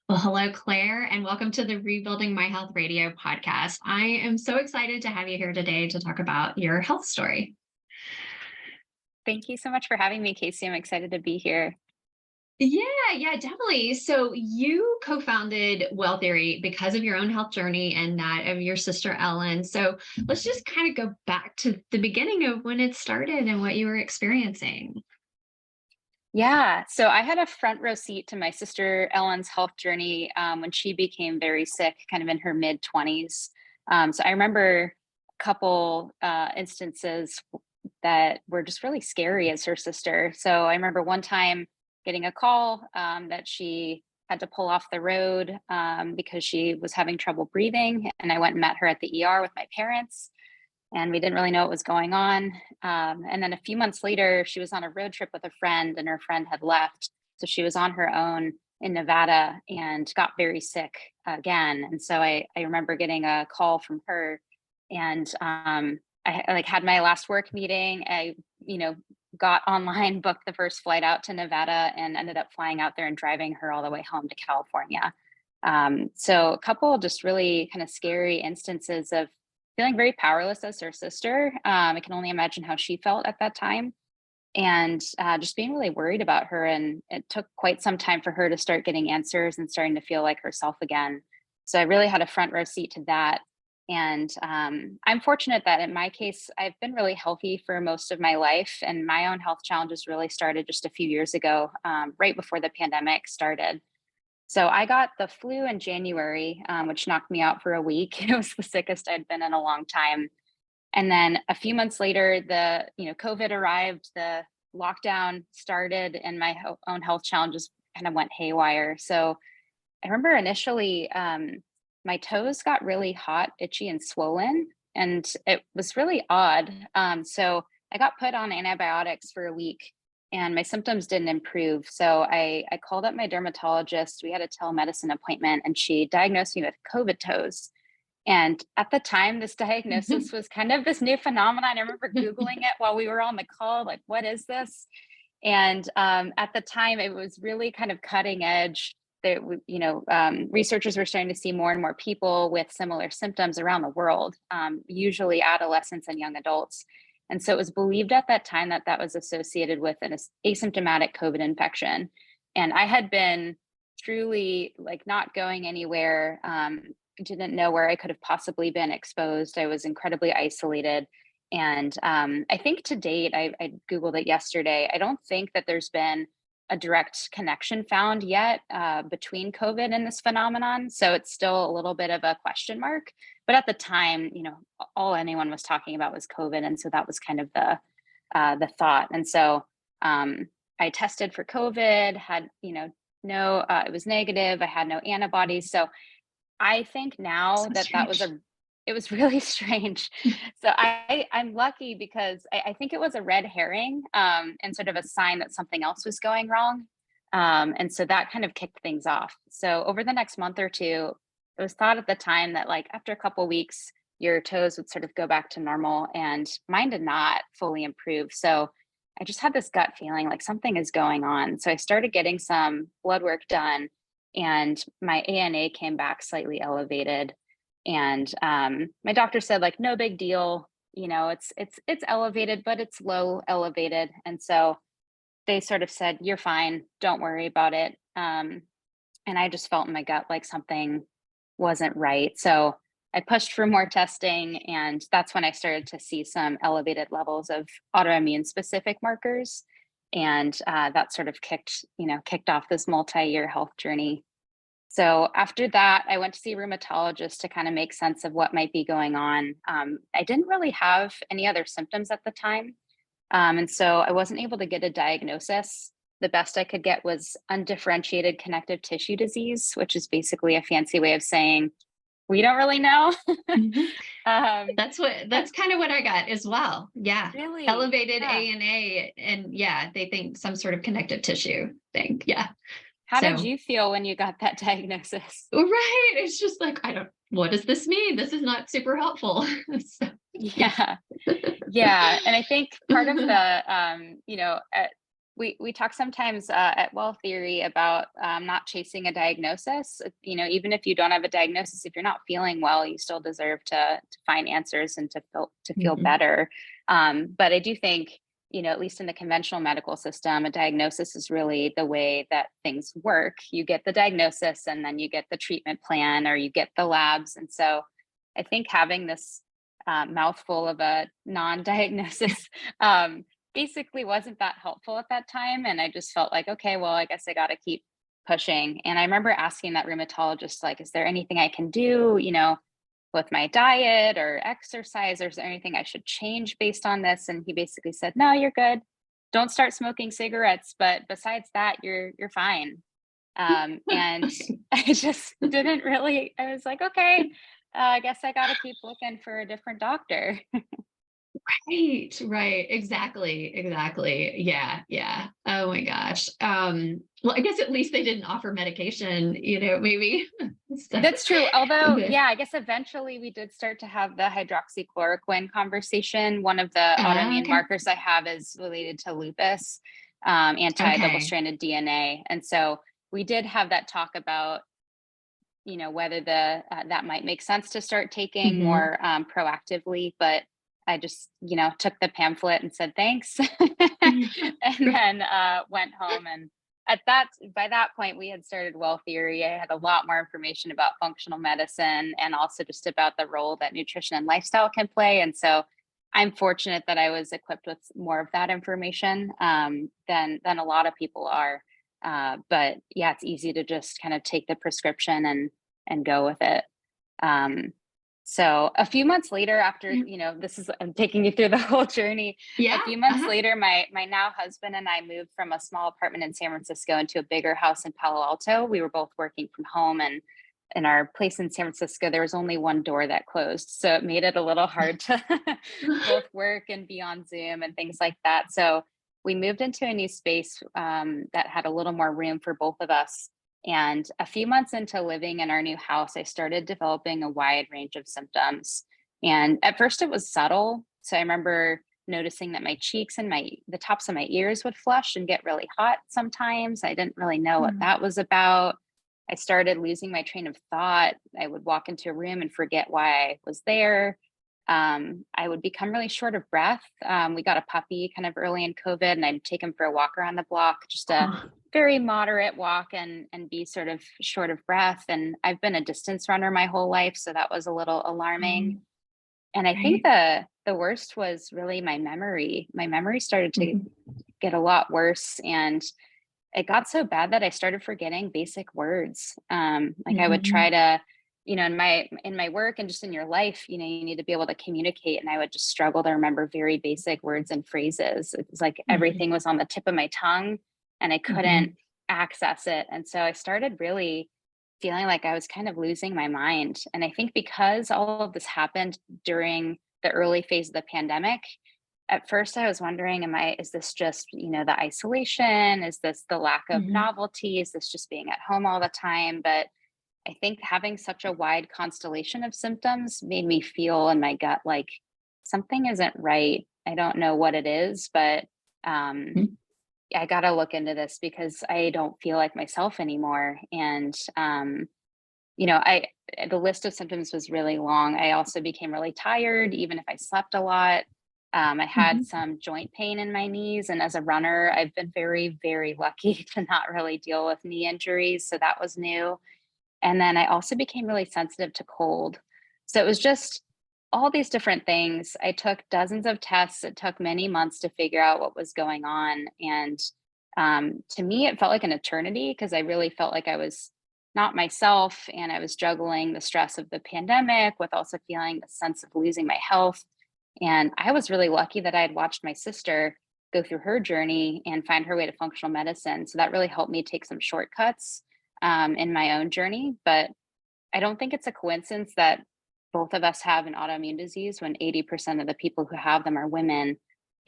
Well, hello, Claire, and welcome to the Rebuilding My Health Radio podcast. I am so excited to have you here today to talk about your health story. Thank you so much for having me, Casey. I'm excited to be here. Yeah, definitely. So you co-founded WellTheory because of your own health journey and that of your sister Ellen. So let's just kind of go back to the beginning of when it started and what you were experiencing. Yeah, so I had a front row seat to my sister Ellen's health journey when she became very sick, kind of in her mid 20s. So I remember a couple instances that were just really scary as her sister. So I remember one time getting a call that she had to pull off the road because she was having trouble breathing. And I went and met her at the ER with my parents, and we didn't really know what was going on. And then a few months later, she was on a road trip with a friend, and her friend had left. So she was on her own in Nevada and got very sick again. And so I remember getting a call from her, and I like had my last work meeting. I got online, booked the first flight out to Nevada, and ended up flying out there and driving her all the way home to California. So a couple just really kind of scary instances of feeling very powerless as her sister. I can only imagine how she felt at that time, and just being really worried about her. And it took quite some time for her to start getting answers and starting to feel like herself again. So I really had a front row seat to that. And I'm fortunate that in my case, I've been really healthy for most of my life. And my own health challenges really started just a few years ago, right before the pandemic started. So I got the flu in January, which knocked me out for a week. It was the sickest I'd been in a long time. And then a few months later, the COVID arrived, the lockdown started, and my own health challenges kind of went haywire. So I remember initially, my toes got really hot, itchy, and swollen, and it was really odd. So I got put on antibiotics for a week, and my symptoms didn't improve. So I called up my dermatologist. We had a telemedicine appointment, and she diagnosed me with COVID toes. And at the time, this diagnosis was kind of this new phenomenon. I remember Googling it while we were on the call, like, what is this? And at the time, it was really kind of cutting edge. Researchers were starting to see more and more people with similar symptoms around the world, usually adolescents and young adults. And so it was believed at that time that that was associated with an asymptomatic COVID infection. And I had been truly like not going anywhere, didn't know where I could have possibly been exposed. I was incredibly isolated. And I think to date, I Googled it yesterday. I don't think that there's been a direct connection found yet between COVID and this phenomenon. So it's still a little bit of a question mark. But at the time, all anyone was talking about was COVID, and so that was kind of the thought. And so I tested for COVID, had no, it was negative. I had no antibodies. So I think now So that was strange. it was really strange. So I'm lucky because I think it was a red herring, and sort of a sign that something else was going wrong. And so that kind of kicked things off. So over the next month or two, it was thought at the time that like after a couple weeks, your toes would sort of go back to normal, and mine did not fully improve. So I just had this gut feeling like something is going on. So I started getting some blood work done, and my ANA came back slightly elevated. And my doctor said, like, no big deal. It's elevated, but it's low elevated. And so they sort of said, you're fine. Don't worry about it. And I just felt in my gut like something wasn't right. So I pushed for more testing, and that's when I started to see some elevated levels of autoimmune specific markers. And that sort of kicked off this multi-year health journey. So after that, I went to see a rheumatologist to kind of make sense of what might be going on. I didn't really have any other symptoms at the time. And so I wasn't able to get a diagnosis. The best I could get was undifferentiated connective tissue disease, which is basically a fancy way of saying we don't really know. Mhm. um, That's kind of what I got as well. Yeah. really? Elevated Yeah. ANA and yeah, they think some sort of connective tissue thing. Yeah. How did So you feel when you got that diagnosis? right. It's just like, what does this mean? This is not super helpful. So, yeah. Yeah. Yeah, and I think part of the, we talk sometimes at WellTheory about not chasing a diagnosis. You know, even if you don't have a diagnosis, if you're not feeling well, you still deserve to find answers and to feel Mhm. better. But I do think, you know, at least in the conventional medical system, a diagnosis is really the way that things work. You get the diagnosis, and then you get the treatment plan, or you get the labs. And so, I think having this mouthful of a non-diagnosis basically wasn't that helpful at that time. And I just felt like, okay, well, I guess I got to keep pushing. And I remember asking that rheumatologist, like, is there anything I can do, you know, with my diet or exercise, or is there anything I should change based on this? And he basically said, no, you're good. Don't start smoking cigarettes. But besides that, you're fine. And I just didn't really, I was like, okay, I guess I got to keep looking for a different doctor. Right, right. Exactly, exactly. Yeah, yeah. Oh my gosh. Well, I guess at least they didn't offer medication, maybe. So, That's true. Although, the yeah, I guess eventually we did start to have the hydroxychloroquine conversation. One of the autoimmune okay. markers I have is related to lupus, anti double Okay. stranded DNA. And so we did have that talk about, you know, whether that might make sense to start taking Mhm. more proactively. But I just, you know, took the pamphlet and said thanks, and then went home. And by that point, we had started WellTheory. I had a lot more information about functional medicine, and also just about the role that nutrition and lifestyle can play. And so I'm fortunate that I was equipped with more of that information than a lot of people are. But yeah, it's easy to just kind of take the prescription and go with it. Um, so a few months later, after, Yeah. you know, this is, I'm taking you through the whole journey. A Yeah. few months Uh-huh. later, my now husband and I moved from a small apartment in San Francisco into a bigger house in Palo Alto. We were both working from home, and in our place in San Francisco, there was only one door that closed. So it made it a little hard to both work and be on Zoom and things like that. So we moved into a new space that had a little more room for both of us. And a few months into living in our new house, I started developing a wide range of symptoms. And at first it was subtle. So I remember noticing that my cheeks and the tops of my ears would flush and get really hot sometimes. I didn't really know what Hmm. that was about. I started losing my train of thought. I would walk into a room and forget why I was there. I would become really short of breath. We got a puppy kind of early in COVID, and I'd take him for a walk around the block, just a Huh. very moderate walk, and be sort of short of breath. And I've been a distance runner my whole life, so that was a little alarming. Um, And I think right. the worst was really my memory. My memory started to Mhm. get a lot worse, and it got so bad that I started forgetting basic words. Like I would try Mhm. to, you know, in my work and just in your life, you know, you need to be able to communicate, and I would just struggle to remember very basic words and phrases. It was like Mhm. everything was on the tip of my tongue, and I couldn't Mhm. access it. And so I started really feeling like I was kind of losing my mind. And I think because all of this happened during the early phase of the pandemic, at first I was wondering, is this just, you know, the isolation? Is this the lack of Mhm. novelty? Is this just being at home all the time? But I think having such a wide constellation of symptoms made me feel in my gut like something isn't right. I don't know what it is, but um, Mhm. I got to look into this because I don't feel like myself anymore. And you know, the list of symptoms was really long. I also became really tired, even if I slept a lot. I had Mhm. some joint pain in my knees, and as a runner, I've been very, very lucky to not really deal with knee injuries, so that was new. And then I also became really sensitive to cold. So it was just all these different things. I took dozens of tests. It took many months to figure out what was going on. And to me, it felt like an eternity because I really felt like I was not myself. And I was juggling the stress of the pandemic with also feeling the sense of losing my health. And I was really lucky that I had watched my sister go through her journey and find her way to functional medicine. So that really helped me take some shortcuts in my own journey. But I don't think it's a coincidence that both of us have an autoimmune disease when 80% of the people who have them are women,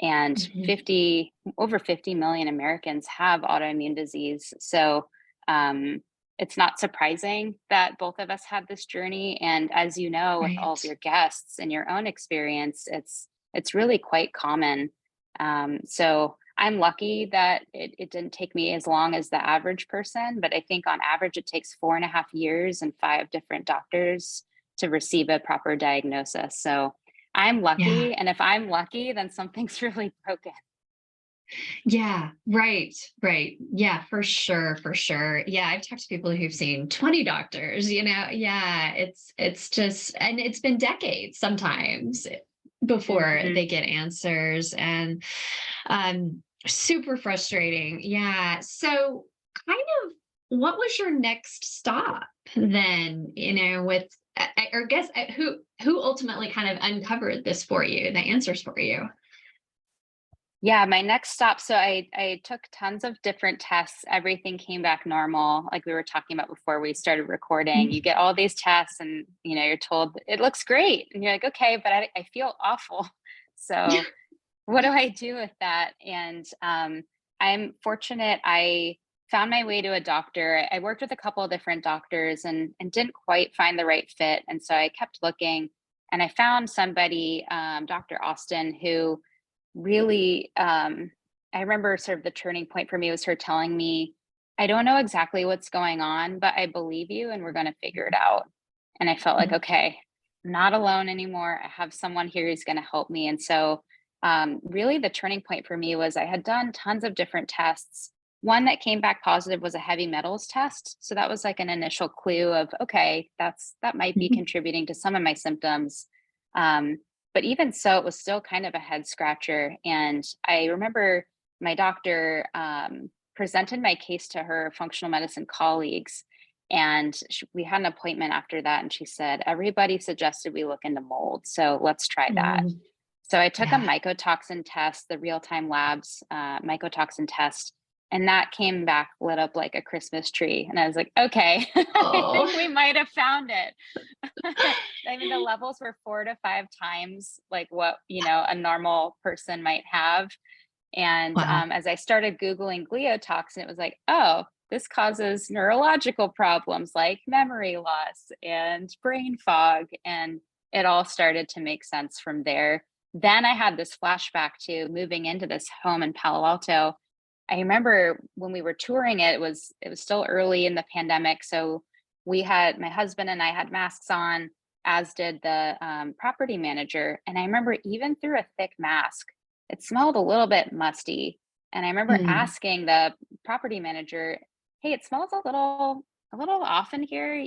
and Mhm. over 50 million Americans have autoimmune disease. So um, it's not surprising that both of us had this journey. And as you know, with all of Right. your guests and your own experience, it's really quite common. So I'm lucky that it didn't take me as long as the average person, but I think on average it takes 4.5 years and 5 different doctors to receive a proper diagnosis. So I'm Yeah. lucky. And if I'm lucky, then something's really broken. Yeah, right, right. Yeah, for sure, for sure. Yeah, I've talked to people who've seen 20 doctors, Yeah, it's just, and it's been decades sometimes before Mhm. they get answers, and super frustrating. Yeah. So kind of what was your next stop then, with or guess who ultimately kind of uncovered this for you, the answers for you? Yeah, my next stop. So I took tons of different tests. Everything came back normal. Like we were talking about before we started recording. You get all these tests and you're told it looks great. And you're like, okay, but I feel awful. So what do I do with that? And I'm fortunate I found my way to a doctor. I worked with a couple of different doctors and didn't quite find the right fit. And so I kept looking and I found somebody, Dr. Austin, who really, I remember sort of the turning point for me was her telling me, I don't know exactly what's going on, but I believe you and we're going to figure it out. And I felt like, Mhm. okay, I'm not alone anymore. I have someone here who's going to help me. And so, really, the turning point for me was I had done tons of different tests. One that came back positive was a heavy metals test. So that was like an initial clue of, okay, that might be Mhm. contributing to some of my symptoms. Um, but even so, it was still kind of a head scratcher. And I remember my doctor presented my case to her functional medicine colleagues. And we had an appointment after that. And she said, everybody suggested we look into mold. So let's try that. Mm, So I took a yeah. mycotoxin test, the real time labs mycotoxin test. And that came back lit up like a Christmas tree. And I was like, okay, I Oh. think we might have found it. I mean, the levels were 4 to 5 times like what, a normal person might have. And Wow. as I started Googling gliotoxin, it was like, oh, this causes neurological problems like memory loss and brain fog. And it all started to make sense from there. Then I had this flashback to moving into this home in Palo Alto. I remember when we were touring it, it was still early in the pandemic. So my husband and I had masks on, as did the property manager. And I remember even through a thick mask, it smelled a little bit musty. And I remember Mm, asking the property manager, "Hey, it smells a little off in here.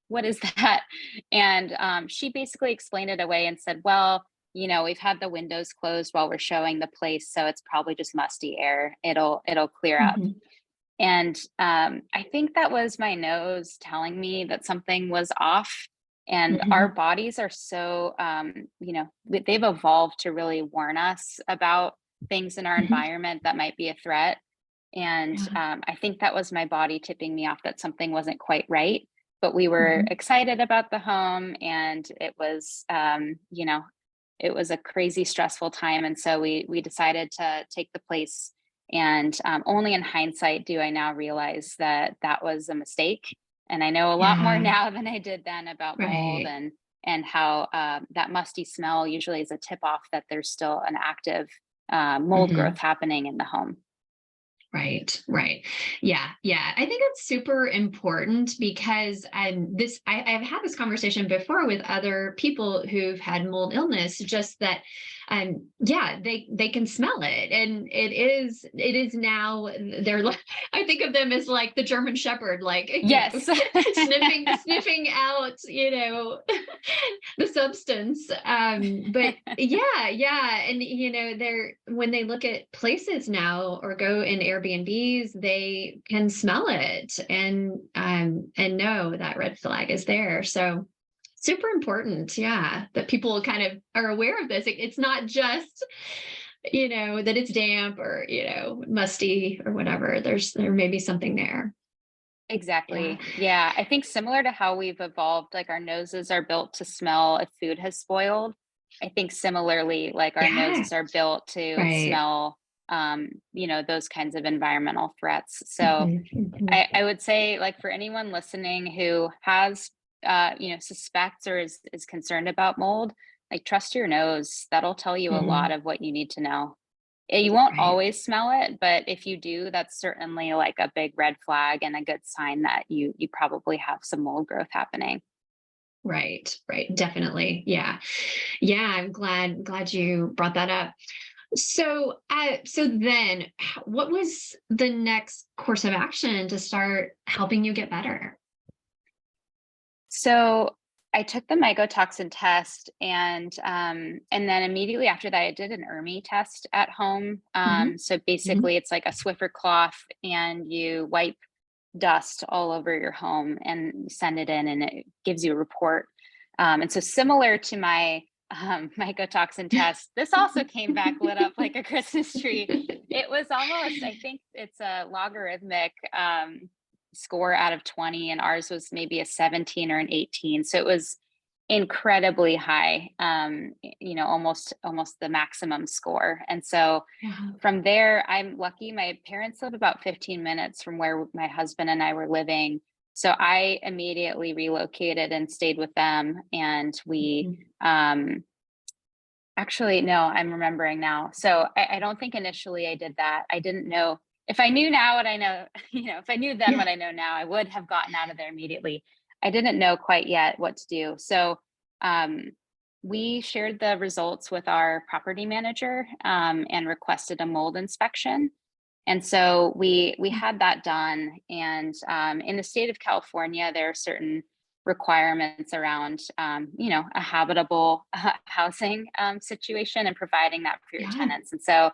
What is that?" And she basically explained it away and said, "Well, we've had the windows closed while we're showing the place, so it's probably just musty air. It'll clear up." mhm, And I think that was my nose telling me that something was off. And our mhm, bodies are so, they've evolved to really warn us about things in our mhm. environment that might be a threat. And Yeah. I think that was my body tipping me off that something wasn't quite right. But we were Mhm. excited about the home, and it was a crazy stressful time. And so we decided to take the place, and only in hindsight do I now realize that that was a mistake. And I know a lot more Yeah. now than I did then about mold, Right. and how that musty smell usually is a tip off that there's still an active mold growth Mhm. happening in the home. Right, right. Yeah, yeah. I think it's super important because I've had this conversation before with other people who've had mold illness, just that yeah, they can smell it. And it is now they're like, I think of them as like the German Shepherd, like, Yes. sniffing out, the substance. But yeah, yeah. And they're when they look at places now or go in Airbnbs, they can smell it and know that red flag is there. So super important, yeah, that people kind of are aware of this. It's not just, that it's damp or, musty or whatever. There may be something there. Yeah. Exactly. Yeah. I think similar to how we've evolved, like our noses are built to smell if food has spoiled. I think similarly, like our Yeah. noses are built to Right. smell, those kinds of environmental threats. So Mhm, mhm. I would say, like, for anyone listening who has, suspects or is concerned about mold, like, trust your nose. That'll tell you a lot Mhm. of what you need to know. You won't Right. always smell it, but if you do, that's certainly like a big red flag and a good sign that you probably have some mold growth happening. Right. Right. Definitely. Yeah. Yeah. I'm glad you brought that up. So then what was the next course of action to start helping you get better? So I took the mycotoxin test, and then immediately after that, I did an ERMI test at home. Hmm. So Hmm. basically, it's like a Swiffer cloth, and you wipe dust all over your home and send it in, and it gives you a report. And so, similar to my mycotoxin test, this also came back lit up like a Christmas tree. It was almost, I think it's a logarithmic score out of 20, and ours was maybe a 17 or an 18. So it was incredibly high, almost the maximum score. And so Yeah. from there, I'm lucky. My parents live about 15 minutes from where my husband and I were living. So I immediately relocated and stayed with them. And we, Mhm. actually, no, I'm remembering now. So I don't think initially I did that. I didn't know. If I knew now what I know, if I knew then Yeah. what I know now, I would have gotten out of there immediately. I didn't know quite yet what to do. So um, we shared the results with our property manager, and requested a mold inspection. And so we had that done. And in the state of California, there are certain requirements around, a habitable housing situation and providing that for your Yeah. tenants. And so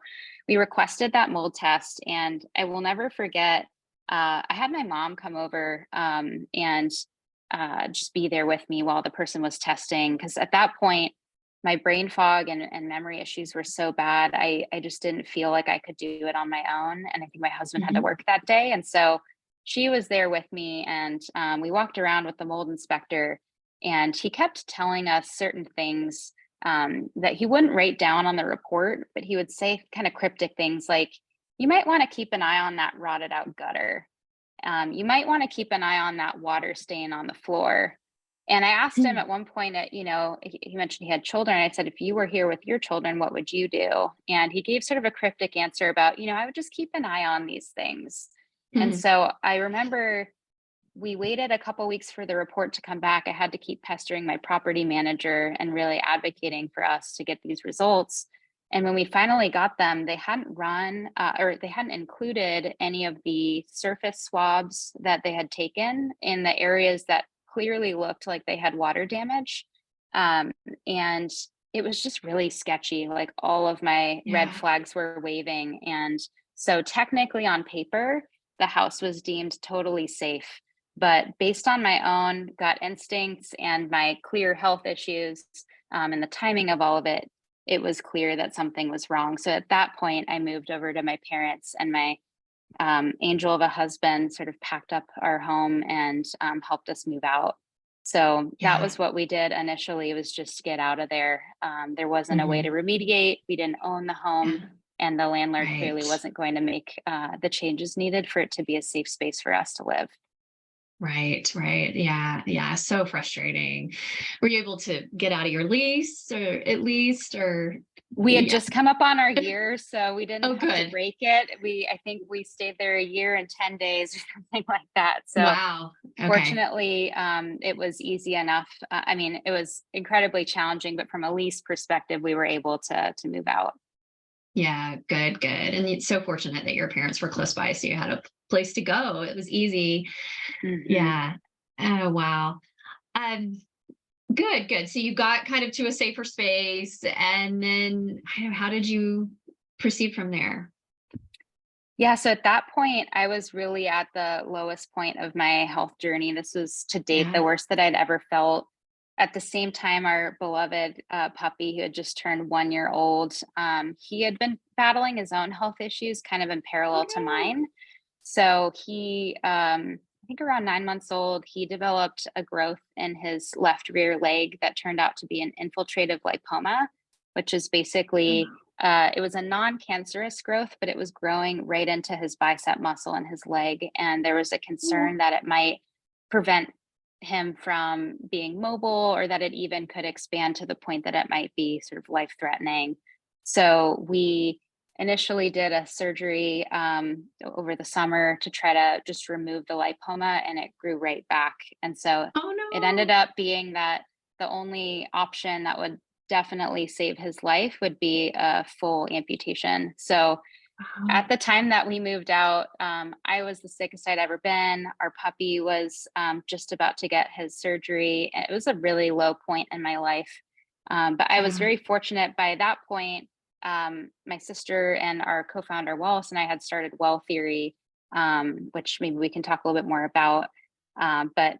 we requested that mold test. And I will never forget, I had my mom come over, and just be there with me while the person was testing. Because at that point, my brain fog and memory issues were so bad. I just didn't feel like I could do it on my own. And I think my husband had to Mhm. work that day. And so she was there with me, and we walked around with the mold inspector, and he kept telling us certain things, that he wouldn't write down on the report, but he would say kind of cryptic things like, you might want to keep an eye on that rotted out gutter. You might want to keep an eye on that water stain on the floor. And I asked him Mm. at one point, he mentioned he had children. I said, if you were here with your children, what would you do? And he gave sort of a cryptic answer about, I would just keep an eye on these things. And Mhm. so I remember we waited a couple weeks for the report to come back. I had to keep pestering my property manager and really advocating for us to get these results. And when we finally got them, they hadn't run, or they hadn't included any of the surface swabs that they had taken in the areas that clearly looked like they had water damage. Um, and it was just really sketchy. Like all of my red Yeah. flags were waving. And so, technically, on paper, the house was deemed totally safe. But based on my own gut instincts and my clear health issues, and the timing of all of it, it was clear that something was wrong. So at that point, I moved over to my parents, and my angel of a husband sort of packed up our home and helped us move out. So that Yeah. was what we did initially, was just to get out of there. There wasn't a way to Mhm. remediate. We didn't own the home, Yeah. and the landlord clearly Right. wasn't going to make the changes needed for it to be a safe space for us to live. Right. Right. Yeah. Yeah. So frustrating. Were you able to get out of your lease or at least, or We had yeah. just come up on our year, so we didn't Oh, have to good. break it. I think we stayed there a year and 10 days or something like that. So Wow. Okay. fortunately, it was easy enough. I mean, it was incredibly challenging, but from a lease perspective, we were able to move out. Yeah. Good. Good. And it's so fortunate that your parents were close by, so you had a place to go. It was easy. Mhm. Yeah. Oh, wow. Um, Good, good. So you got kind of to a safer space, and then how did you proceed from there? Yeah, so at that point, I was really at the lowest point of my health journey. This was to date the Yeah. worst that I'd ever felt. At the same time, our beloved puppy, who had just turned 1 year old, he had been battling his own health issues kind of in Oh parallel to no. mine. So I think around 9 months old, he developed a growth in his left rear leg that turned out to be an infiltrative lipoma, which is basically, it was a non-cancerous growth, but it was growing right into his bicep muscle in his leg. And there was a Oh. concern that it might prevent him from being mobile, or that it even could expand to the point that it might be sort of life threatening. So we initially did a surgery over the summer to try to just remove the lipoma, and it grew right back. And so Oh it ended no. up being that the only option that would definitely save his life would be a full amputation. So Wow. at the time that we moved out, I was the sickest I'd ever been. Our puppy was just about to get his surgery. And it was a really low point in my life. But I was Yeah. very fortunate by that point. My sister and our co founder, Wallace, and I had started WellTheory, which maybe we can talk a little bit more about. But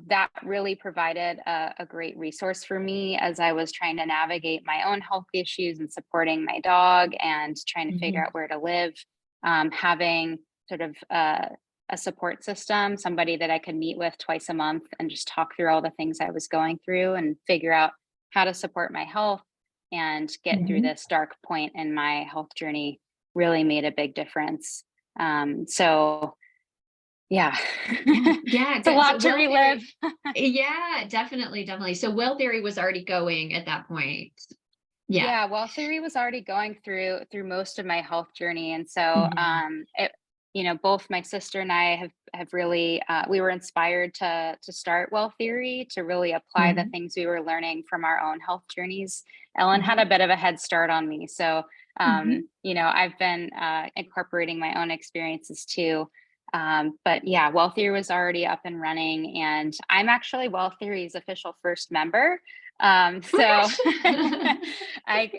that really provided a great resource for me as I was trying to navigate my own health issues and supporting my dog and trying to figure Mhm. out where to live. Having sort of a support system, somebody that I could meet with twice a month and just talk through all the things I was going through and figure out how to support my health and get through Mhm. this dark point in my health journey really made a big difference. So yeah, Yeah, yeah, it's a good. So lot to Well relive. Theory, yeah, definitely, definitely. So Well Theory was already going at that point. Yeah. Yeah, well, theory was already going through most of my health journey, and so Mhm. both my sister and I have really we were inspired to start Well Theory to really apply the Mhm. things we were learning from our own health journeys. Ellen had a Mhm. bit of a head start on me, so Mhm. I've been incorporating my own experiences too. But yeah, Well Theory was already up and running, and I'm actually Well Theory's official first member. Oh So my gosh. I'm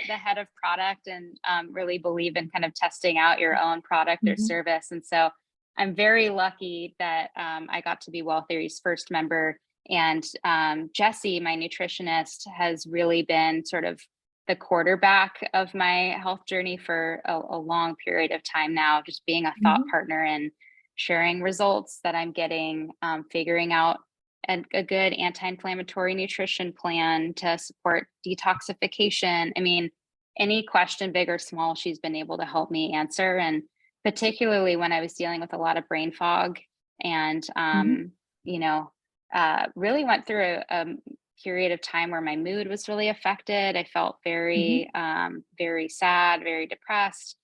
the head of product and really believe in kind of testing out your own product or Mhm. service. And so I'm very lucky that I got to be Well Theory's first member. And Jessie, my nutritionist, has really been sort of the quarterback of my health journey for a long period of time now, just being a thought Mhm. partner and sharing results that I'm getting, figuring out a good anti-inflammatory nutrition plan to support detoxification. I mean, any question, big or small, she's been able to help me answer. And particularly when I was dealing with a lot of brain fog and, Mhm. really went through a period of time where my mood was really affected. I felt Mhm. very sad, very depressed.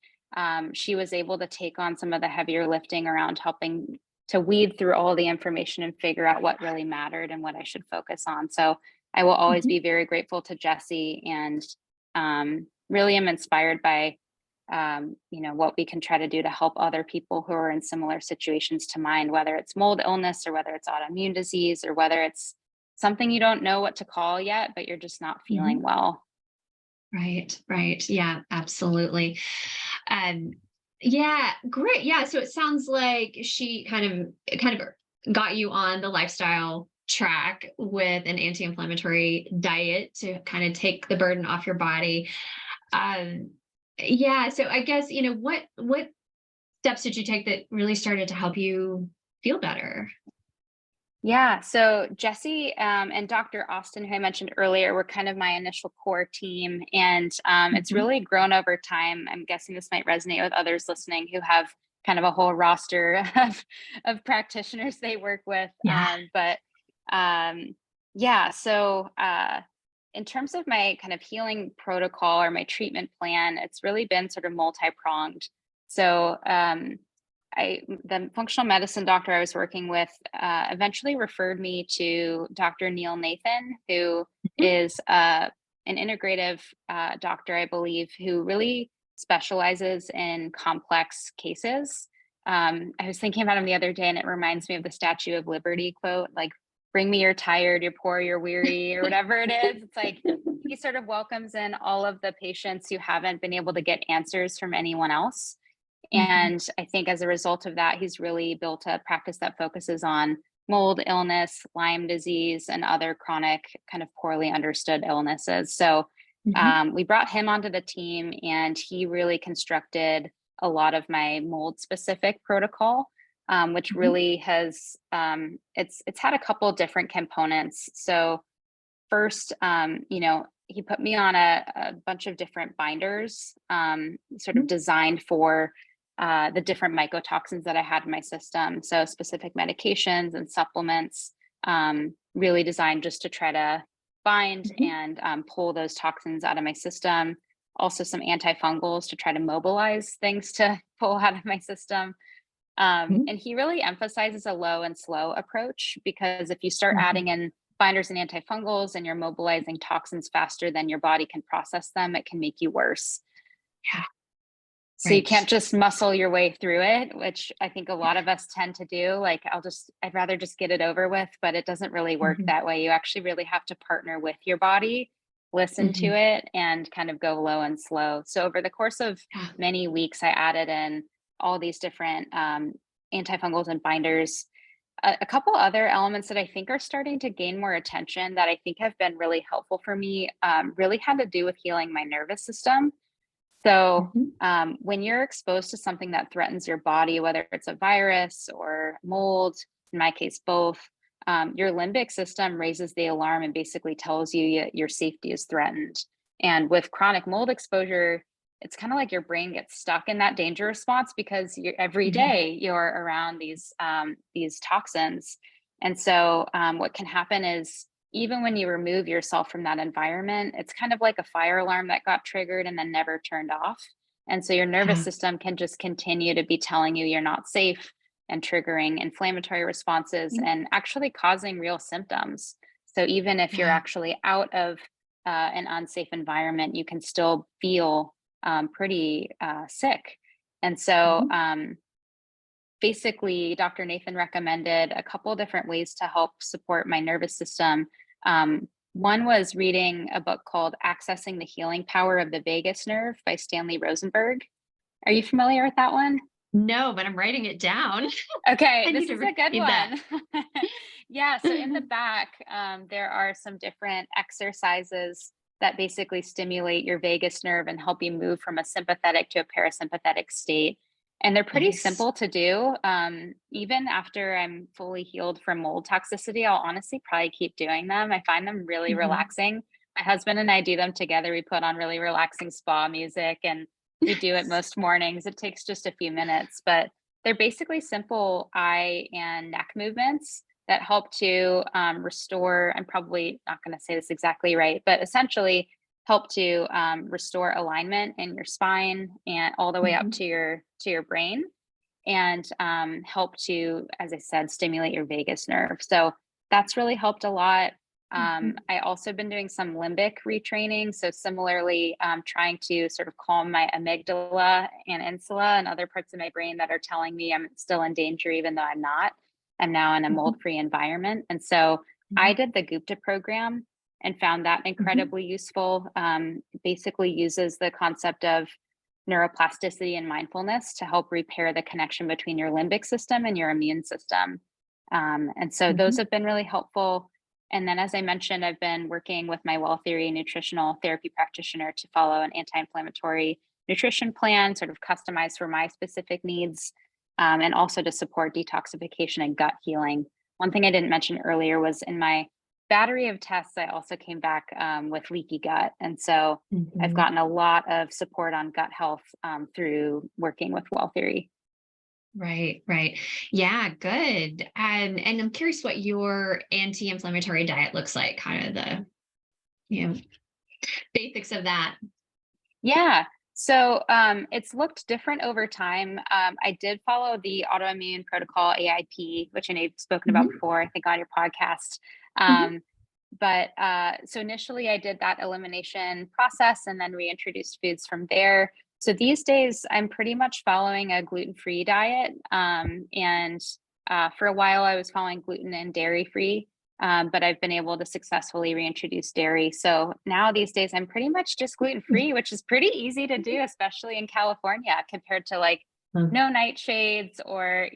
She was able to take on some of the heavier lifting around helping to weed through all the information and figure out what really mattered and what I should focus on. So I will always Mhm. be very grateful to Jessie and really am inspired by what we can try to do to help other people who are in similar situations to mine, whether it's mold illness or whether it's autoimmune disease or whether it's something you don't know what to call yet, but you're just not feeling Mhm. well. Right, right. Yeah, absolutely. Um, yeah, great. Yeah, so it sounds like she kind of got you on the lifestyle track with an anti-inflammatory diet to kind of take the burden off your body. Um, yeah, so I guess, what steps did you take that really started to help you feel better? Yeah, so Jesse and Dr. Austin, who I mentioned earlier, were kind of my initial core team, and it's Mhm. really grown over time. I'm guessing this might resonate with others listening who have kind of a whole roster of practitioners they work with. Yeah. But yeah, so in terms of my kind of healing protocol or my treatment plan, it's really been sort of multi-pronged. So the functional medicine doctor I was working with eventually referred me to Dr. Neil Nathan, who Mhm. is an integrative doctor, I believe, who really specializes in complex cases. I was thinking about him the other day, and it reminds me of the Statue of Liberty quote, like, bring me your tired, your poor, your weary, or whatever it is. It's like he sort of welcomes in all of the patients who haven't been able to get answers from anyone else. Mhm. And I think as a result of that, he's really built a practice that focuses on mold illness, Lyme disease, and other chronic, kind of poorly understood illnesses. So Mhm. we brought him onto the team, and he really constructed a lot of my mold specific protocol, which Mhm. really has it's had a couple of different components. So first, he put me on a bunch of different binders, sort of Mhm. designed for the different mycotoxins that I had in my system. So specific medications and supplements, really designed just to try to bind Mhm. and pull those toxins out of my system. also some antifungals to try to mobilize things to pull out of my system. Mhm. And he really emphasizes a low and slow approach, because if you start Mhm. adding in binders and antifungals and you're mobilizing toxins faster than your body can process them, it can make you worse. Yeah. So you can't Right. just muscle your way through it, which I think a lot of us tend to do. Like, I'd rather just get it over with, but it doesn't really work Mhm. that way. You actually really have to partner with your body, listen to Mhm. it, and kind of go low and slow. So over the course of Yeah. many weeks, I added in all these different antifungals and binders. A couple other elements that I think are starting to gain more attention that I think have been really helpful for me really had to do with healing my nervous system. So, Mhm. when you're exposed to something that threatens your body, whether it's a virus or mold, in my case, both, your limbic system raises the alarm and basically tells you your safety is threatened. And with chronic mold exposure, it's kind of like your brain gets stuck in that danger response, because every Mhm. day you're around these toxins. And so, what can happen is, even when you remove yourself from that environment, it's kind of like a fire alarm that got triggered and then never turned off. And so your nervous Yeah. system can just continue to be telling you you're not safe, and triggering inflammatory responses Mm. and actually causing real symptoms. So even if you're Yeah. actually out of an unsafe environment, you can still feel pretty sick. And so Mhm. basically, Dr. Nathan recommended a couple different ways to help support my nervous system. One was reading a book called Accessing the Healing Power of the Vagus Nerve by Stanley Rosenberg. Are you familiar with that one? No, but I'm writing it down. Okay, I need this to is a good read that. one. Yeah, so in the back, there are some different exercises that basically stimulate your vagus nerve and help you move from a sympathetic to a parasympathetic state. And they're pretty Nice. simple to do. Even after I'm fully healed from mold toxicity, I'll honestly probably keep doing them. I find them really Mhm. relaxing. My husband and I do them together. We put on really relaxing spa music and we do it most mornings. It takes just a few minutes, but they're basically simple eye and neck movements that help to restore. I'm probably not going to say this exactly right, but essentially help to restore alignment in your spine and all the way up Mhm. to your brain, and help to, as I said, stimulate your vagus nerve. So that's really helped a lot. Mhm. I also been doing some limbic retraining. So similarly, trying to sort of calm my amygdala and insula and other parts of my brain that are telling me I'm still in danger, even though I'm not. I'm now in a Mhm. mold-free environment. And so I Mhm. did the Gupta program and found that Mhm. incredibly useful. Basically uses the concept of neuroplasticity and mindfulness to help repair the connection between your limbic system and your immune system. And so those Mhm. have been really helpful. And then, as I mentioned, I've been working with my WellTheory nutritional therapy practitioner to follow an anti inflammatory nutrition plan, sort of customized for my specific needs, and also to support detoxification and gut healing. One thing I didn't mention earlier was, in my battery of tests, I also came back with leaky gut. And so I've Mhm. gotten a lot of support on gut health through working with Well Theory. Right, right. Yeah, good. And I'm curious what your anti-inflammatory diet looks like, kind of the, you know, basics of that. Yeah. So it's looked different over time. I did follow the autoimmune protocol AIP, which I know you've spoken about Mhm. before, I think on your podcast. Mhm. Um, but so initially I did that elimination process and then reintroduced foods from there. So these days I'm pretty much following a gluten-free diet. And for a while I was following gluten and dairy-free. But I've been able to successfully reintroduce dairy. So now these days, I'm pretty much just gluten free, which is pretty easy to do, especially in California, compared to like Mhm. no nightshades or,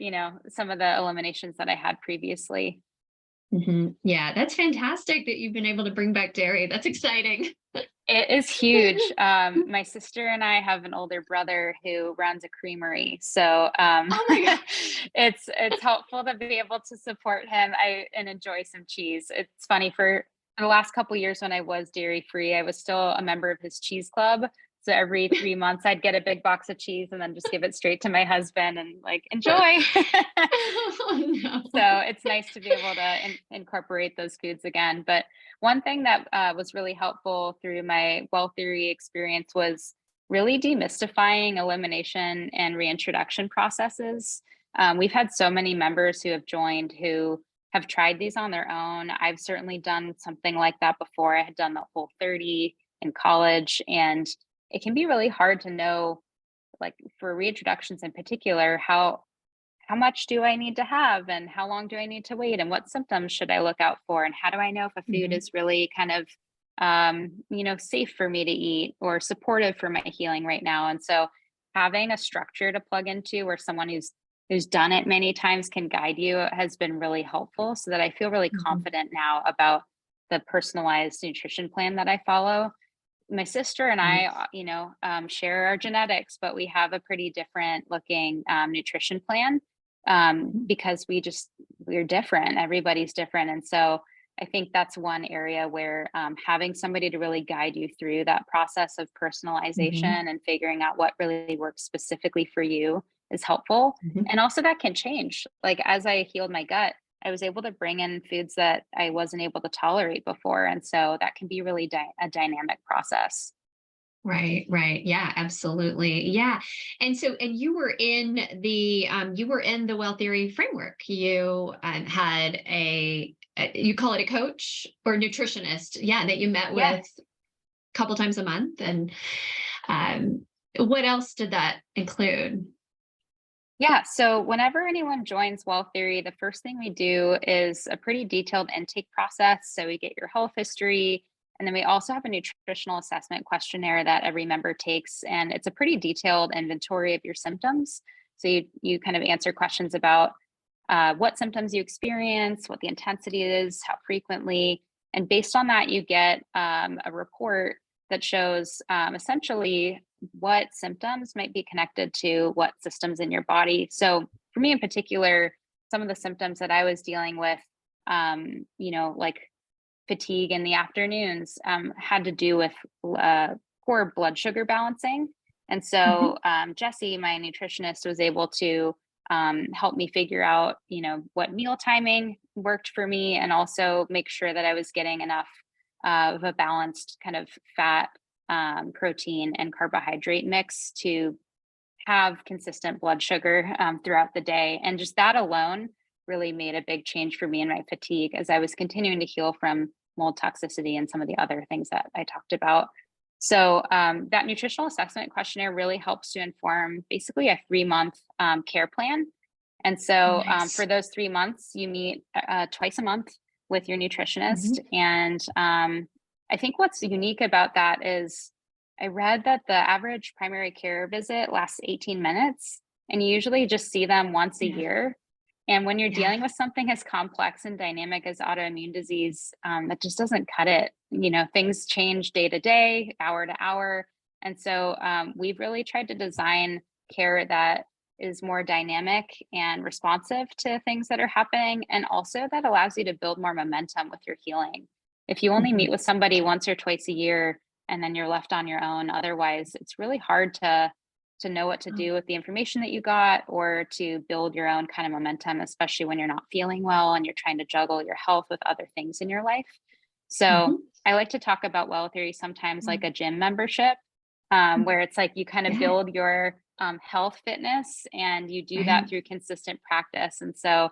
some of the eliminations that I had previously. Mhm. Yeah, that's fantastic that you've been able to bring back dairy. That's exciting. It is huge. My sister and I have an older brother who runs a creamery, so Oh my gosh. it's helpful to be able to support him. And enjoy some cheese. It's funny, for the last couple years when I was dairy free, I was still a member of his cheese club. So every 3 months I'd get a big box of cheese and then just give it straight to my husband and like, enjoy. Oh, So no. it's nice to be able to incorporate those foods again. But one thing that was really helpful through my WellTheory experience was really demystifying elimination and reintroduction processes. We've had so many members who have joined who have tried these on their own. I've certainly done something like that before. I had done the Whole30 in college, and it can be really hard to know, like for reintroductions in particular, how much do I need to have and how long do I need to wait and what symptoms should I look out for and how do I know if a food Mhm. is really kind of safe for me to eat or supportive for my healing right now. And so having a structure to plug into where someone who's done it many times can guide you has been really helpful, so that I feel really Mhm. confident now about the personalized nutrition plan that I follow. My sister and I, Nice. share our genetics, but we have a pretty different looking nutrition plan, Mhm. because we're different. Everybody's different, and so I think that's one area where having somebody to really guide you through that process of Mhm. personalization and figuring out what really works specifically for you is helpful. Mhm. And also that can change. Like as I healed my gut, I was able to bring in foods that I wasn't able to tolerate before. And so that can be really a dynamic process. Right, right. Yeah, absolutely. Yeah. And you were in the Well Theory framework. You had you call it a coach or nutritionist, yeah, that you met Yeah. with a couple times a month. And um, what else did that include? Yeah. So whenever anyone joins Well Theory, the first thing we do is a pretty detailed intake process. So we get your health history, and then we also have a nutritional assessment questionnaire that every member takes. And it's a pretty detailed inventory of your symptoms. So you kind of answer questions about what symptoms you experience, what the intensity is, how frequently. And based on that, you get a report that shows essentially what symptoms might be connected to what systems in your body. So, for me in particular, some of the symptoms that I was dealing with, like fatigue in the afternoons, had to do with poor blood sugar balancing. And Mhm. so, Jesse, my nutritionist, was able to help me figure out, what meal timing worked for me, and also make sure that I was getting enough of a balanced kind of fat, protein, and carbohydrate mix to have consistent blood sugar throughout the day. And just that alone really made a big change for me in my fatigue as I was continuing to heal from mold toxicity and some of the other things that I talked about. So, that nutritional assessment questionnaire really helps to inform basically a 3 month care plan. And so, for Nice. those 3 months, you meet twice a month with your nutritionist. Mhm. And I think what's unique about that is I read that the average primary care visit lasts 18 minutes, and you usually just see them once a Yeah. year. And when you're Yeah. dealing with something as complex and dynamic as autoimmune disease, that just doesn't cut it. Things change day to day, hour to hour. And so we've really tried to design care that is more dynamic and responsive to things that are happening, and also that allows you to build more momentum with your healing. If you only meet Mhm. with somebody once or twice a year and then you're left on your own, otherwise it's really hard to know what to Oh. do with the information that you got, or to build your own kind of momentum, especially when you're not feeling well and you're trying to juggle your health with other things in your life. So Mhm. I like to talk about Well Theory sometimes like Mm. a gym membership, where it's like you kind of Yeah. build your health fitness, and you do that Right. through consistent practice. And so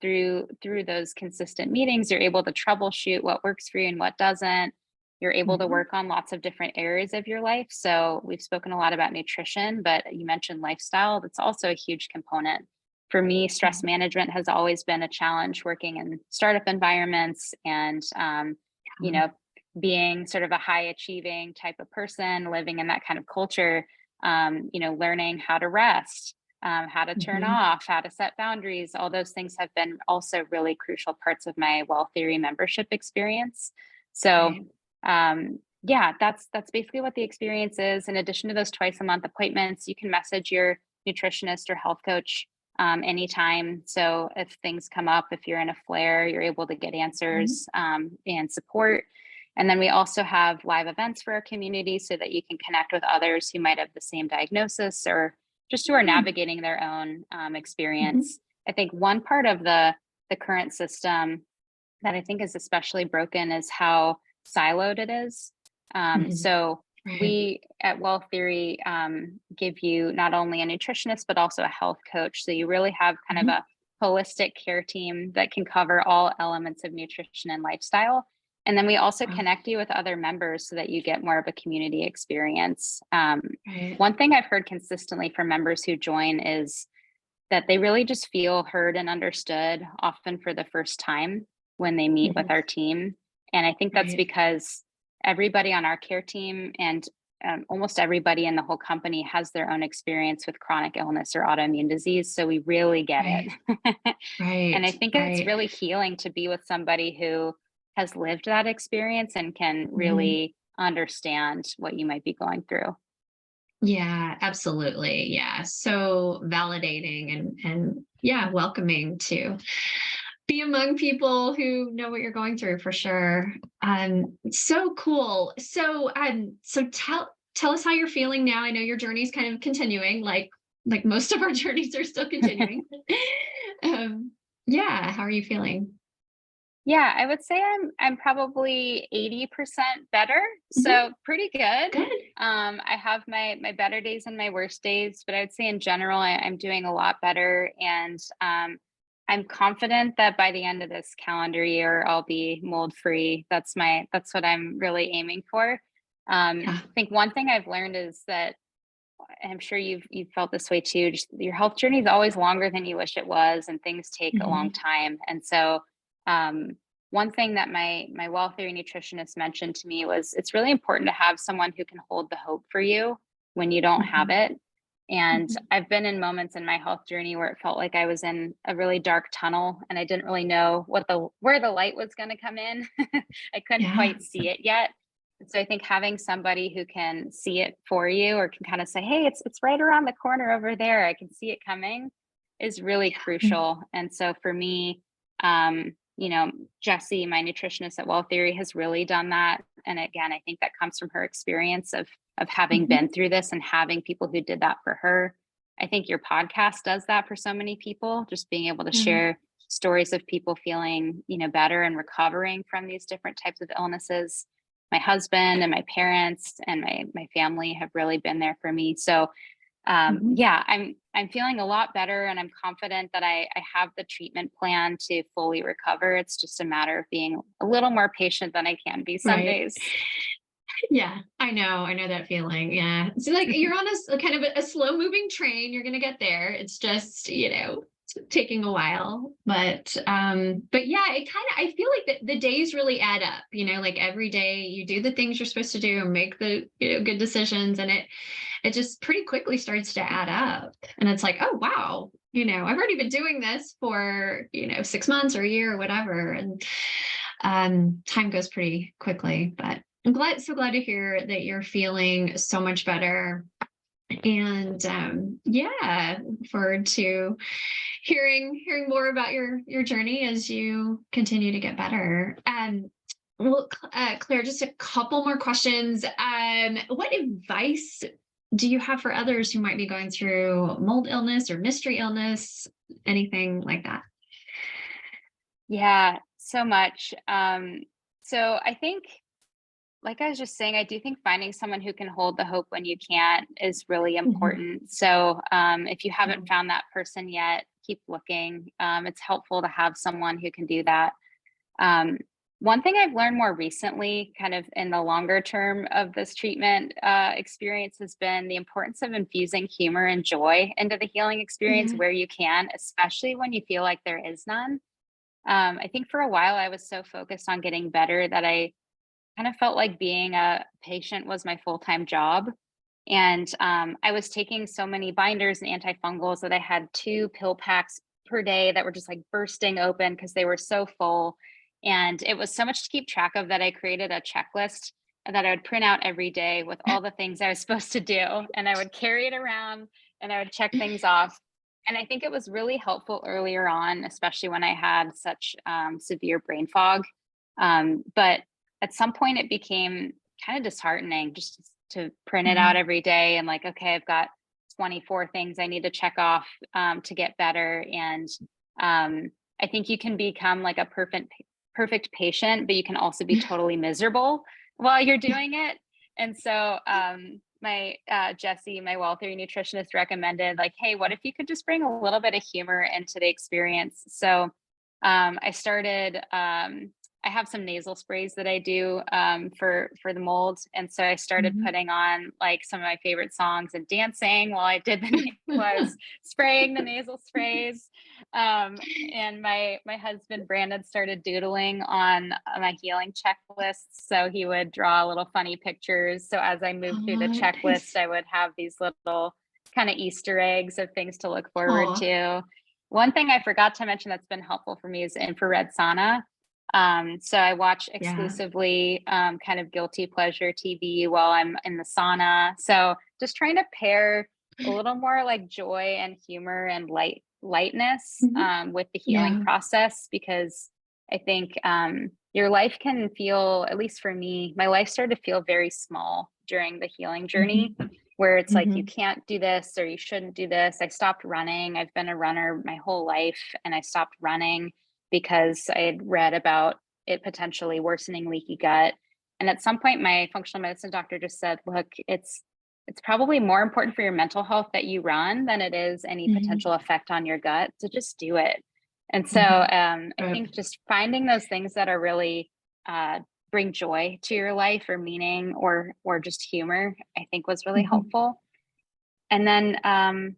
through those consistent meetings, you're able to troubleshoot what works for you and what doesn't. You're able to Mhm. work on lots of different areas of your life. So we've spoken a lot about nutrition, but you mentioned lifestyle. That's also a huge component. For me, stress Mhm. management has always been a challenge working in startup environments, and you know, being sort of a high achieving type of person, living in that kind of culture, learning how to rest, how to turn Mhm. off, how to set boundaries. All those things have been also really crucial parts of my Well Theory membership experience. So, Right. yeah, that's basically what the experience is. In addition to those twice a month appointments, you can message your nutritionist or health coach anytime. So if things come up, if you're in a flare, you're able to get Mhm. answers and support. And then we also have live events for our community so that you can connect with others who might have the same diagnosis or just who are navigating their own experience. I think one part of the current system that I think is especially broken is how siloed it is. So Right. we at WellTheory give you not only a nutritionist, but also a health coach. So you really have kind of a holistic care team that can cover all elements of nutrition and lifestyle. And then we also connect you with other members so that you get more of a community experience. Right. One thing I've heard consistently from members who join is that they really just feel heard and understood, often for the first time when they meet with our team. And I think that's because everybody on our care team and almost everybody in the whole company has their own experience with chronic illness or autoimmune disease. So we really get it. And I think it's really healing to be with somebody who has lived that experience and can really understand what you might be going through. Yeah, absolutely. Yeah. So validating and yeah, welcoming to be among people who know what you're going through for sure. So cool. So tell us how you're feeling now. I know your journey's kind of continuing, like most of our journeys are still continuing. Yeah, how are you feeling? Yeah, I would say I'm probably 80% better. So pretty good. Good. I have my better days and my worst days, but I would say in general, I'm doing a lot better. And I'm confident that by the end of this calendar year, I'll be mold free. That's what I'm really aiming for. I think one thing I've learned is that, and I'm sure you've felt this way too, just your health journey is always longer than you wish it was, and things take a long time. And so one thing that my WellTheory nutritionist mentioned to me was it's really important to have someone who can hold the hope for you when you don't have it. And I've been in moments in my health journey where it felt like I was in a really dark tunnel and I didn't really know where the light was going to come in. I couldn't quite see it yet. So I think having somebody who can see it for you or can kind of say, hey, it's right around the corner over there, I can see it coming, is really crucial. And so for me, Jessie, my nutritionist at WellTheory, has really done that. And again, I think that comes from her experience of having been through this and having people who did that for her. I think your podcast does that for so many people, just being able to share stories of people feeling, better and recovering from these different types of illnesses. My husband and my parents and my family have really been there for me. So yeah, I'm feeling a lot better, and I'm confident that I have the treatment plan to fully recover. It's just a matter of being a little more patient than I can be some days. Yeah, I know that feeling. Yeah. So like you're on a kind of a slow moving train. You're going to get there. It's just, taking a while, but yeah, I feel like the days really add up, like every day you do the things you're supposed to do and make the, good decisions, and it just pretty quickly starts to add up. And it's like, oh, wow, I've already been doing this for, 6 months or a year or whatever. And time goes pretty quickly, but I'm so glad to hear that you're feeling so much better. And yeah, look forward to hearing more about your journey as you continue to get better. Well, Claire, just a couple more questions. What advice do you have for others who might be going through mold illness or mystery illness, anything like that? Yeah, so much. So I think, like I was just saying, I do think finding someone who can hold the hope when you can't is really important. So if you haven't found that person yet, keep looking. It's helpful to have someone who can do that. One thing I've learned more recently, kind of in the longer term of this treatment experience, has been the importance of infusing humor and joy into the healing experience where you can, especially when you feel like there is none. I think for a while I was so focused on getting better that I kind of felt like being a patient was my full-time job. And I was taking so many binders and antifungals that I had 2 pill packs per day that were just like bursting open because they were so full. And it was so much to keep track of that I created a checklist that I would print out every day with all the things I was supposed to do. And I would carry it around and I would check things off. And I think it was really helpful earlier on, especially when I had such severe brain fog. But at some point it became kind of disheartening just to print it out Mhm. every day and like, okay, I've got 24 things I need to check off to get better. And I think you can become like a perfect patient, but you can also be totally miserable while you're doing it. And so my Jesse, my WellTheory nutritionist, recommended like, hey, what if you could just bring a little bit of humor into the experience? So I started. I have some nasal sprays that I do for the mold, and so I started Mhm. putting on like some of my favorite songs and dancing while I did while I was spraying the nasal sprays. And my husband Brandon started doodling on my healing checklists, so he would draw little funny pictures. So as I moved through the Oh, checklist, nice. I would have these little kind of Easter eggs of things to look forward Oh, to. One thing I forgot to mention that's been helpful for me is infrared sauna. So I watch yeah. exclusively kind of guilty pleasure TV while I'm in the sauna. So just trying to pair a little more like joy and humor and lightness Mhm. with the healing Yeah. process, because I think your life can feel, at least for me, my life started to feel very small during the healing journey, Mhm. where it's like you Mhm. can't do this or you shouldn't do this. I stopped running. I've been a runner my whole life, and I stopped running because I had read about it potentially worsening leaky gut. And at some point, my functional medicine doctor just said, "Look, it's probably more important for your mental health that you run than it is any Mhm. potential effect on your gut. So just do it." And so Mhm. I Right. think just finding those things that are really uh, bring joy to your life or meaning or just humor, I think was really Mhm. helpful. And then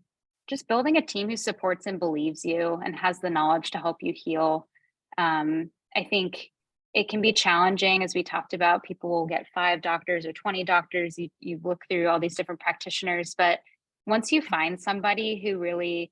just building a team who supports and believes you and has the knowledge to help you heal. I think it can be challenging, as we talked about. People will get 5 doctors or 20 doctors. You look through all these different practitioners, but once you find somebody who really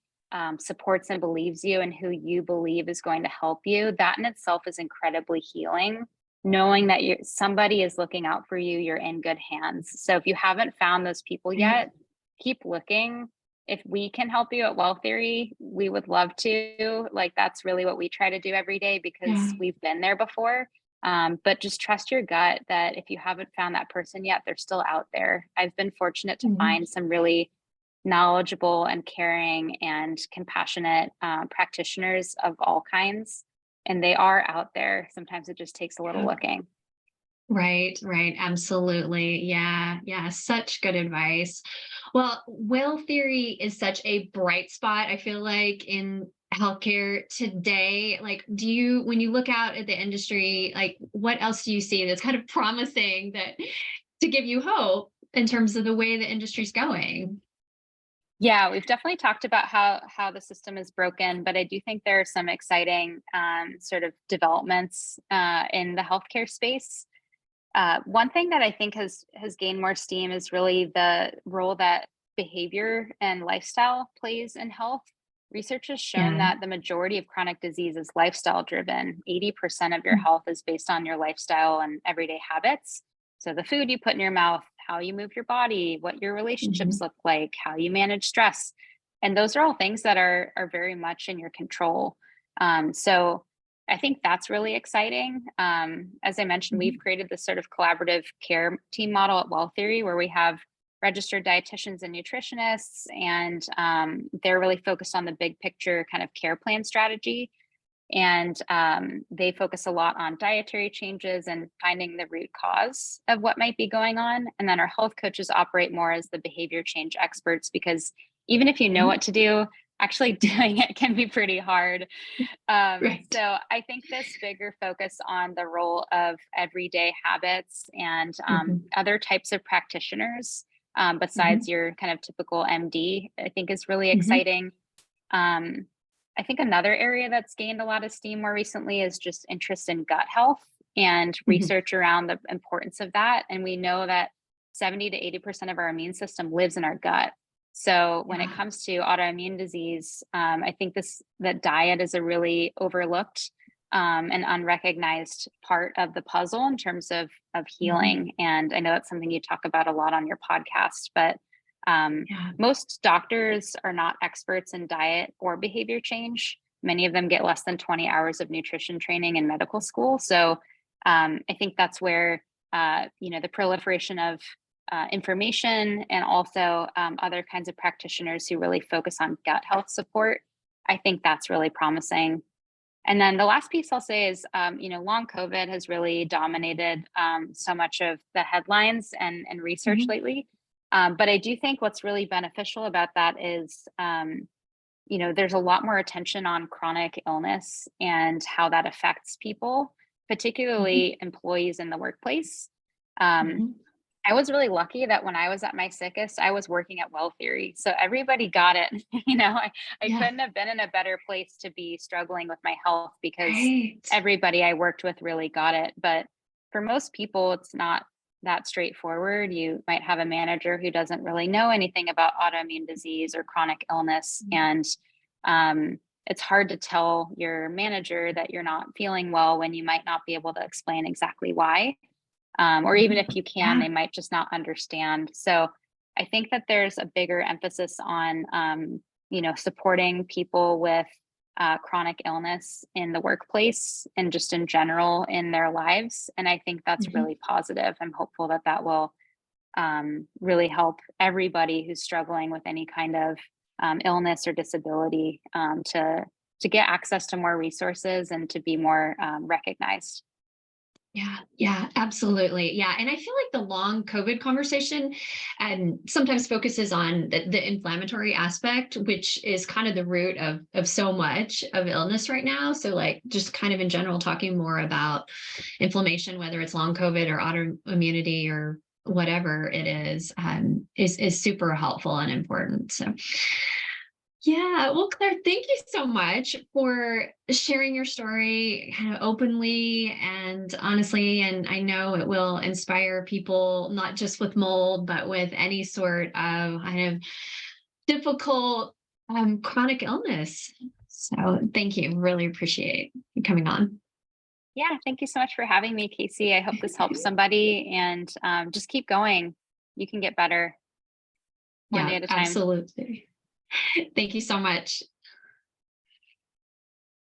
supports and believes you and who you believe is going to help you, that in itself is incredibly healing. Knowing that somebody is looking out for you, you're in good hands. So if you haven't found those people Right. yet, keep looking. If we can help you at WellTheory, we would love to. Like, that's really what we try to do every day because Yeah. we've been there before. But just trust your gut that if you haven't found that person yet, they're still out there. I've been fortunate to Mhm. find some really knowledgeable and caring and compassionate practitioners of all kinds, and they are out there. Sometimes it just takes a little Yeah. looking. Right, right. Absolutely. Yeah. Yeah. Such good advice. Well, will theory is such a bright spot, I feel like, in healthcare today. Like, when you look out at the industry, like, what else do you see that's kind of promising that to give you hope in terms of the way the industry's going? Yeah, we've definitely talked about how the system is broken, but I do think there are some exciting sort of developments in the healthcare space. One thing that I think has gained more steam is really the role that behavior and lifestyle plays in health. Research has shown Yeah. that the majority of chronic disease is lifestyle driven. 80% of your health is based on your lifestyle and everyday habits. So the food you put in your mouth, how you move your body, what your relationships Mhm. look like, how you manage stress. And those are all things that are very much in your control. So I think that's really exciting. As I mentioned, we've Mhm. created this sort of collaborative care team model at WellTheory where we have registered dietitians and nutritionists, and they're really focused on the big picture kind of care plan strategy. And they focus a lot on dietary changes and finding the root cause of what might be going on. And then our health coaches operate more as the behavior change experts, because even if you know Mhm. what to do, actually doing it can be pretty hard. Right. So I think this bigger focus on the role of everyday habits and Mhm. other types of practitioners besides Mhm. your kind of typical MD, I think is really Mhm. exciting. Um, I think another area that's gained a lot of steam more recently is just interest in gut health and Mhm. research around the importance of that. And we know that 70 to 80% of our immune system lives in our gut. So when it Yeah. comes to autoimmune disease, I think that diet is a really overlooked and unrecognized part of the puzzle in terms of Mhm. healing. And I know that's something you talk about a lot on your podcast, but um, Yeah. most doctors are not experts in diet or behavior change. Many of them get less than 20 hours of nutrition training in medical school. So I think that's where, the proliferation of information and also other kinds of practitioners who really focus on gut health support, I think that's really promising. And then the last piece I'll say is, long COVID has really dominated so much of the headlines and research Mhm. lately. But I do think what's really beneficial about that is, there's a lot more attention on chronic illness and how that affects people, Mhm. particularly employees in the workplace. Um, Mhm. I was really lucky that when I was at my sickest, I was working at WellTheory. So everybody got it. I Yeah. couldn't have been in a better place to be struggling with my health because Right. everybody I worked with really got it. But for most people, it's not that straightforward. You might have a manager who doesn't really know anything about autoimmune disease or chronic illness. And it's hard to tell your manager that you're not feeling well when you might not be able to explain exactly why. Or even if Mhm. you can, Yeah. they might just not understand. So I think that there's a bigger emphasis on, supporting people with chronic illness in the workplace and just in general in their lives. And I think that's Mhm. really positive. I'm hopeful that that will really help everybody who's struggling with any kind of illness or disability to get access to more resources and to be more recognized. Yeah, yeah, absolutely. Yeah. And I feel like the long COVID conversation sometimes focuses on the inflammatory aspect, which is kind of the root of so much of illness right now. So, like, just kind of in general, talking more about inflammation, whether it's long COVID or autoimmunity or whatever it is super helpful and important. So, yeah. Well, Claire, thank you so much for sharing your story kind of openly and honestly. And I know it will inspire people, not just with mold, but with any sort of kind of difficult chronic illness. So thank you. Really appreciate you coming on. Yeah, thank you so much for having me, Casey. I hope this helps somebody and just keep going. You can get better one day Yeah, at a time. absolutely. Thank you so much.